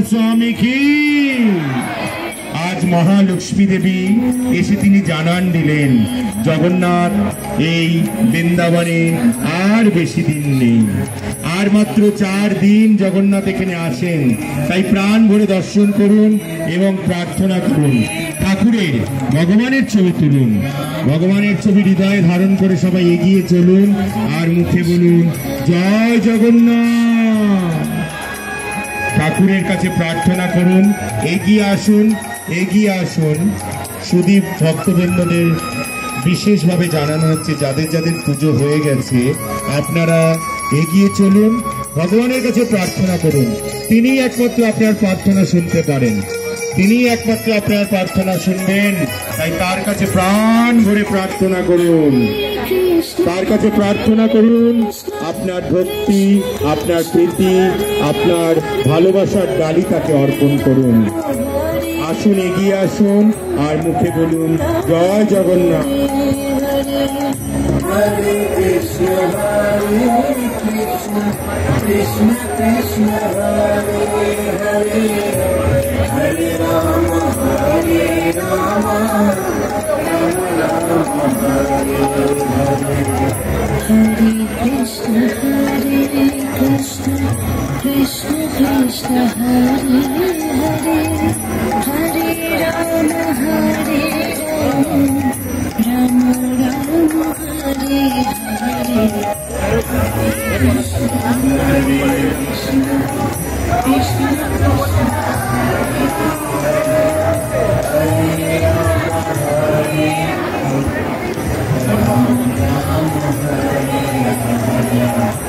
स्वामी की। आज महालक्ष्मी देवी एसे तिनी जानान दिलेन जगन्नाथ এই বৃন্দাবনে আর বেশি দিন নেই, আর মাত্র 4 দিন জগন্নাথ এখানে আসেন। তাই প্রাণ ভরে দর্শন করুন এবং প্রার্থনা করুন। ঠাকুরের ভগবানের ছবি তুলুন, ভগবানের ছবি হৃদয়ে ধারণ করে সবাই এগিয়ে চলুন আর মুখে বলুন জয় জগন্নাথ। ঠাকুরের কাছে প্রার্থনা করুন, এগিয়ে আসুন, এগিয়ে আসুন। সুদীপ ভক্তবৃন্দদের বিশেষভাবে জানানো হচ্ছে যাদের যাদের পুজো হয়ে গেছে আপনারা এগিয়ে চলুন, ভগবানের কাছে প্রার্থনা করুন। তিনি একমাত্র আপনার প্রার্থনা শুনতে পারেন, তিনি একমাত্র আপনার প্রার্থনা শুনবেন। তাই তার কাছে প্রাণ ভরে প্রার্থনা করুন, তার কাছে প্রার্থনা করুন। আপনার ভক্তি, আপনার প্রীতি, আপনার ভালোবাসার ডালি তাকে অর্পণ করুন। আসুন, এগিয়ে আসুন আর মুখে বলুন জয় জগন্নাথ। হরে কৃষ্ণ হরে কৃষ্ণ কৃষ্ণ কৃষ্ণ হরে হরে হরে রাম রাম রাম হরে হরে। হরে কৃষ্ণ কৃষ্ণ কৃষ্ণ হরে হরে হরে রাম রাম রাম হরে হরে। হরে কৃষ্ণ কৃষ্ণ হরে রাম রাম হরে হরে।